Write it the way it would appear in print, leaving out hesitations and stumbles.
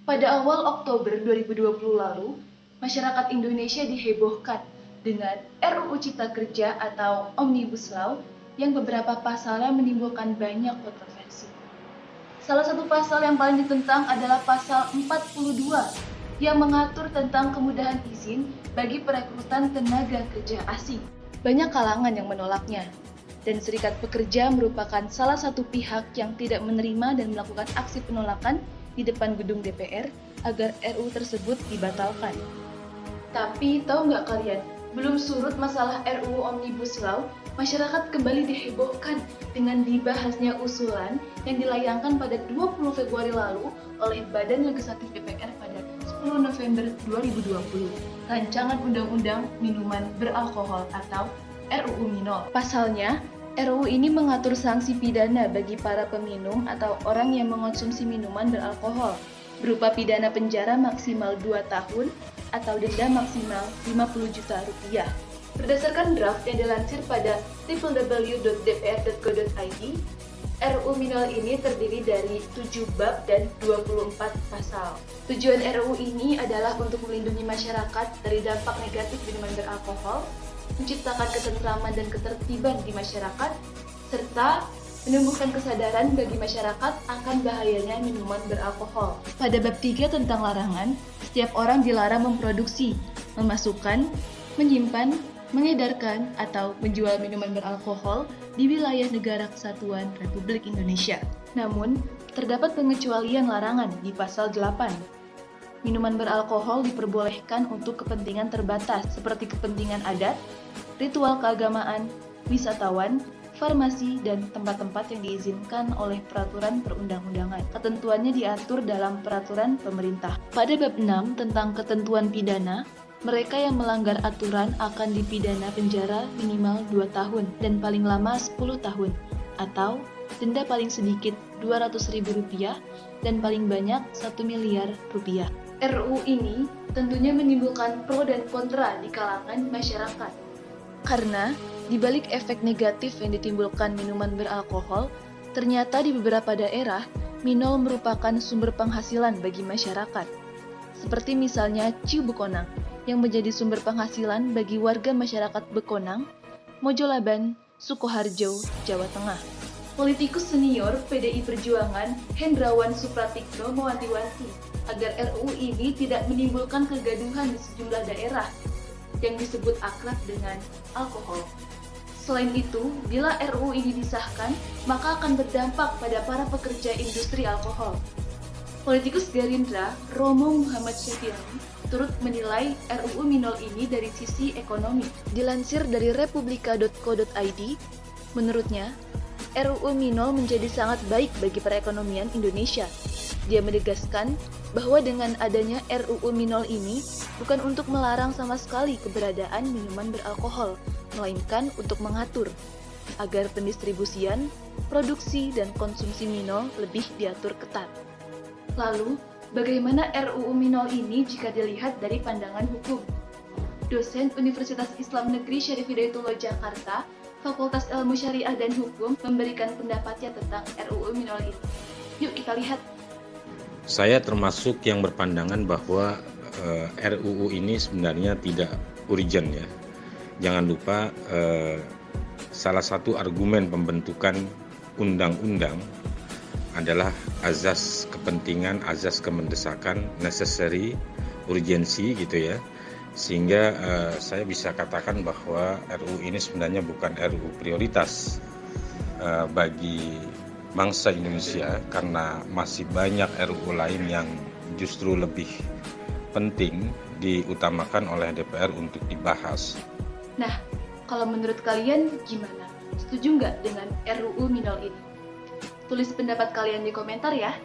Pada awal Oktober 2020 lalu, masyarakat Indonesia dihebohkan dengan RUU Cipta Kerja atau Omnibus Law yang beberapa pasalnya menimbulkan banyak kontroversi. Salah satu pasal yang paling ditentang adalah pasal 42 yang mengatur tentang kemudahan izin bagi perekrutan tenaga kerja asing. Banyak kalangan yang menolaknya, dan Serikat Pekerja merupakan salah satu pihak yang tidak menerima dan melakukan aksi penolakan di depan gedung DPR agar RUU tersebut dibatalkan. Tapi tahu nggak kalian, belum surut masalah RUU Omnibus Law, masyarakat kembali dihebohkan dengan dibahasnya usulan yang dilayangkan pada 20 Februari lalu oleh Badan Legislatif DPR pada 10 November 2020, Rancangan Undang-Undang Minuman Beralkohol atau RUU Minol. Pasalnya, RUU ini mengatur sanksi pidana bagi para peminum atau orang yang mengonsumsi minuman beralkohol, berupa pidana penjara maksimal 2 tahun atau denda maksimal 50 juta rupiah. Berdasarkan draft yang dilansir pada www.dpr.go.id, RUU Minol ini terdiri dari 7 bab dan 24 pasal. Tujuan RUU ini adalah untuk melindungi masyarakat dari dampak negatif minuman beralkohol, menciptakan ketentraman dan ketertiban di masyarakat, serta menumbuhkan kesadaran bagi masyarakat akan bahayanya minuman beralkohol. Pada bab 3 tentang larangan, setiap orang dilarang memproduksi, memasukkan, menyimpan, mengedarkan, atau menjual minuman beralkohol di wilayah Negara Kesatuan Republik Indonesia. Namun, terdapat pengecualian larangan di pasal 8. Minuman beralkohol diperbolehkan untuk kepentingan terbatas seperti kepentingan adat, ritual keagamaan, wisatawan, farmasi, dan tempat-tempat yang diizinkan oleh peraturan perundang-undangan. Ketentuannya diatur dalam peraturan pemerintah. Pada bab 6 tentang ketentuan pidana, mereka yang melanggar aturan akan dipidana penjara minimal 2 tahun dan paling lama 10 tahun, atau denda paling sedikit Rp200.000 dan paling banyak Rp1 miliar. RUU ini tentunya menimbulkan pro dan kontra di kalangan masyarakat. Karena di balik efek negatif yang ditimbulkan minuman beralkohol, ternyata di beberapa daerah, Minol merupakan sumber penghasilan bagi masyarakat. Seperti misalnya Ciu Bekonang, yang menjadi sumber penghasilan bagi warga masyarakat Bekonang, Mojolaban, Sukoharjo, Jawa Tengah. Politikus senior PDI Perjuangan Hendrawan Supratikno mewanti-wanti agar RUU ini tidak menimbulkan kegaduhan di sejumlah daerah yang disebut akrab dengan alkohol. Selain itu, bila RUU ini disahkan, maka akan berdampak pada para pekerja industri alkohol. Politikus Gerindra, Romo Muhammad Syafii, turut menilai RUU Minol ini dari sisi ekonomi. Dilansir dari republika.co.id, menurutnya, RUU Minol menjadi sangat baik bagi perekonomian Indonesia. Dia menegaskan bahwa dengan adanya RUU Minol ini bukan untuk melarang sama sekali keberadaan minuman beralkohol, melainkan untuk mengatur agar pendistribusian, produksi, dan konsumsi minol lebih diatur ketat. Lalu, bagaimana RUU Minol ini jika dilihat dari pandangan hukum? Dosen Universitas Islam Negeri Syarif Hidayatullah Jakarta, Fakultas Ilmu Syariah dan Hukum, memberikan pendapatnya tentang RUU Minol ini. Yuk kita lihat. Saya termasuk yang berpandangan bahwa RUU ini sebenarnya tidak urgent ya. Jangan lupa salah satu argumen pembentukan undang-undang adalah azas kepentingan, azas kemendesakan, necessary, urgensi gitu ya. Sehingga saya bisa katakan bahwa RUU ini sebenarnya bukan RUU prioritas bagi bangsa Indonesia karena masih banyak RUU lain yang justru lebih penting diutamakan oleh DPR untuk dibahas. Nah, kalau menurut kalian gimana? Setuju nggak dengan RUU Minol ini? Tulis pendapat kalian di komentar ya.